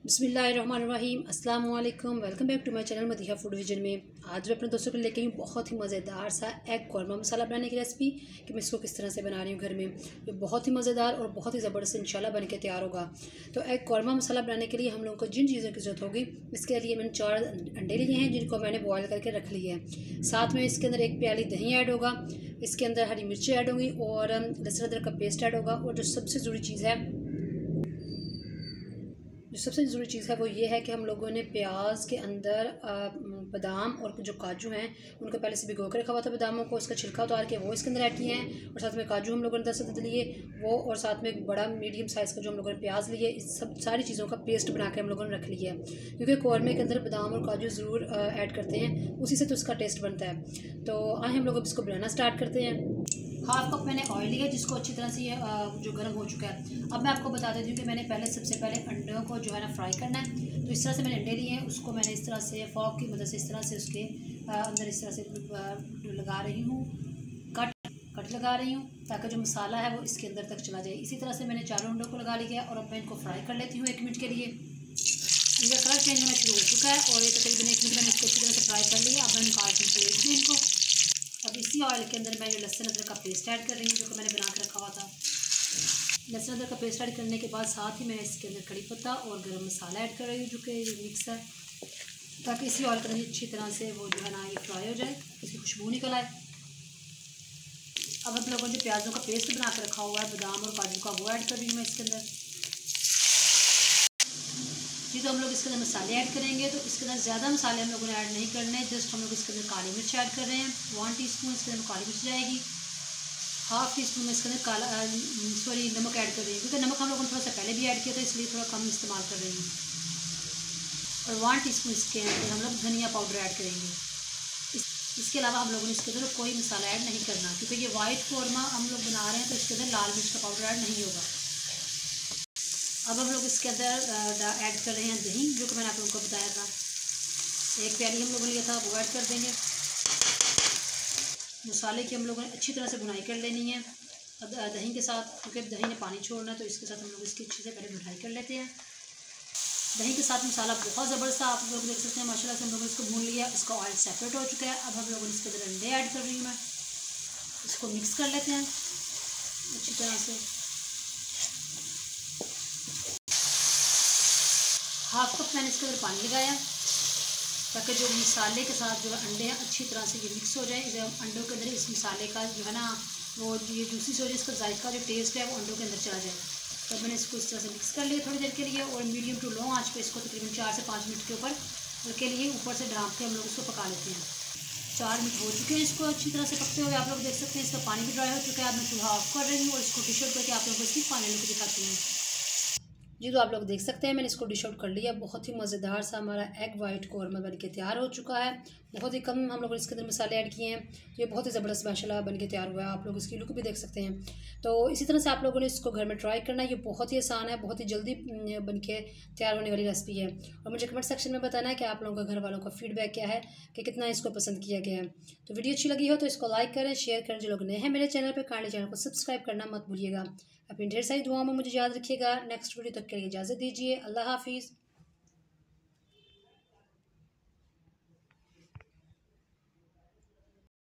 बिस्मिल्लाहिर्रहमानिर्रहीम अस्सलाम वालेकुम। Welcome back to my channel Madiha food vision में। आज मैं अपने दोस्तों के लिए लेके आई हूँ बहुत ही मज़ेदार सा एग कौरमा मसाला बनाने की रेसिपी कि मैं इसको किस तरह से बना रही हूँ घर में। ये बहुत ही मज़ेदार और बहुत ही ज़बरदस्त इंशाल्लाह बन के तैयार होगा। तो एग कौरमा मसाला बनाने के लिए हम लोगों को जिन चीज़ों की ज़रूरत होगी, इसके लिए मैंने 4 अंडे लिए हैं जिनको मैंने बॉयल करके रख लिया है। साथ में इसके अंदर 1 प्याली दही ऐड होगा, इसके अंदर हरी मिर्ची ऐड होंगी और लहसुन अदरक का पेस्ट ऐड होगा। और जो सबसे ज़रूरी चीज़ है वो ये है कि हम लोगों ने प्याज के अंदर बादाम और जो काजू हैं उनको पहले से भिगो कर रखा हुआ था। बादामों को उसका छिलका उतार के वो इसके अंदर ऐड किए हैं और साथ में काजू हम लोगों ने 10 लिए वो, और साथ में एक बड़ा मीडियम साइज़ का जो हम लोगों ने प्याज लिए। इस सब सारी चीज़ों का पेस्ट बना के हम लोगों ने रख लिया है, क्योंकि कौरमे के अंदर बादाम और काजू ज़रूर ऐड करते हैं, उसी से तो उसका टेस्ट बनता है। तो आए हम लोग अब इसको बनाना स्टार्ट करते हैं। हाफ कप मैंने ऑयल लिया जिसको अच्छी तरह से ये जो गर्म हो चुका है। अब मैं आपको बता देती हूँ कि मैंने सबसे पहले अंडों को जो है ना फ्राई करना है। तो इस तरह से मैंने अंडे लिए हैं, उसको मैंने इस तरह से फॉर्क की मदद से इस तरह से उसके अंदर इस तरह से लगा रही हूँ, कट लगा रही हूँ, ताकि जो मसाला है वो इसके अंदर तक चला जाए। इसी तरह से मैंने चारों अंडों को लगा लिया है और अब मैं इनको फ्राई कर लेती हूँ 1 मिनट के लिए। इनका कलर चेंज होना शुरू हो चुका है और ये तकरीबन 1 मिनट मैंने इसको अच्छी तरह से फ्राई कर लिया। अब मैं निकाल के प्लेट में इनको। अब इसी ऑयल के अंदर मैं जो लहसुन अदरक का पेस्ट ऐड कर रही हूँ, जो कि मैंने बना के रखा हुआ था। लहसुन अदरक का पेस्ट ऐड करने के बाद साथ ही मैं इसके अंदर कड़ी पत्ता और गरम मसाला ऐड कर रही हूँ, जो कि मिक्स है, ताकि इसी ऑयल के अंदर अच्छी तरह से वो जो है ना ये फ्राई हो जाए, इसकी खुशबू निकल आए। अब हम लोगों ने प्याज़ों का पेस्ट बना के रखा हुआ है बादाम और काजू का, वो ऐड कर रही हूँ मैं इसके अंदर। जी, तो हम लोग इसके अंदर मसाले ऐड करेंगे, तो इसके अंदर ज़्यादा मसाले हम लोगों ने ऐड नहीं करने, जस्ट हम लोग इसके अंदर काली मिर्च ऐड कर रहे हैं। 1 टीस्पून इसके अंदर काली मिर्च जाएगी। हाफ़ टी स्पून में इसके अंदर नमक ऐड कर रही हूँ, क्योंकि नमक हम लोगों ने थोड़ा सा पहले भी ऐड किया था, इसलिए थोड़ा कम इस्तेमाल कर रही हूँ। और 1 टीस्पून इसके अंदर हम लोग धनिया पाउडर ऐड करेंगे। इसके अलावा हम लोगों ने इसके अंदर कोई मसाला ऐड नहीं करना, क्योंकि ये वाइट कौरमा हम लोग बना रहे हैं, तो इसके अंदर लाल मिर्च का पाउडर ऐड नहीं होगा। अब हम लोग इसके अंदर ऐड कर रहे हैं दही, जो कि मैंने आप लोगों को बताया था। 1 प्याली हम लोगों ने लिया था, वो ऐड कर देंगे। मसाले की हम लोगों ने अच्छी तरह से भुनाई कर लेनी है दही के साथ, क्योंकि दही ने पानी छोड़ना है, तो इसके साथ हम लोग इसकी अच्छे से पहले भुनाई कर लेते हैं। दही के साथ मसाला बहुत ज़बरदस्त आप लोग देख सकते हैं, माशाल्लाह से हम लोगों ने इसको भून लिया। इसका ऑयल सेपरेट हो चुका है। अब हम लोगों ने इसके अंदर अंडे ऐड कर रही हूँ मैं, इसको मिक्स कर लेते हैं अच्छी तरह से। हाफ कप मैंने इसके अंदर पानी लगाया, ताकि जो मसाले के साथ जो है अंडे हैं अच्छी तरह से ये मिक्स हो जाए। अंडों के अंदर इस मसाले का जो है ना वो ये जूसी हो जाए, इसका जायका जो टेस्ट है वो अंडों के अंदर चला जाए। तो मैंने इसको इस तरह से मिक्स कर लिया थोड़ी देर के लिए, और मीडियम टू लो आंच पे इसको तकरीबन 4 से 5 मिनट के ऊपर से ढाँप के हम लोग इसको पका लेते हैं। 4 मिनट हो चुके हैं इसको अच्छी तरह से पकते हुए, आप लोग देख सकते हैं इसका पानी भी ड्राई हो चुका है। अब मैं चूल्हा ऑफ कर रही हूँ और इसको डिश आउट करके आप लोगों को इसकी फाइनल लुक दिखाती हूँ। जी, तो आप लोग देख सकते हैं मैंने इसको डिश आउट कर लिया। बहुत ही मज़ेदार सा हमारा एग वाइट कौरमा बन के तैयार हो चुका है। बहुत ही कम हम लोगों ने इसके अंदर मसाले ऐड किए हैं, तो ये बहुत ही ज़बरदस्त माशाल्लाह बन के तैयार हुआ है। आप लोग इसकी लुक भी देख सकते हैं। तो इसी तरह से आप लोगों ने इसको घर में ट्राई करना है। ये बहुत ही आसान है, बहुत ही जल्दी बन के तैयार होने वाली रेसिपी है। और मुझे कमेंट सेक्शन में बताना है कि आप लोगों का घर वालों का फीडबैक क्या है, कि कितना इसको पसंद किया गया है। तो वीडियो अच्छी लगी हो तो इसको लाइक करें, शेयर करें। जो लोग नए हैं मेरे चैनल पर, काइंडली चैनल को सब्सक्राइब करना मत भूलिएगा। अपनी ढेर सारी दुआओं में मुझे याद रखिएगा। नेक्स्ट वीडियो तक के लिए इजाज़त दीजिए। अल्लाह हाफिज़।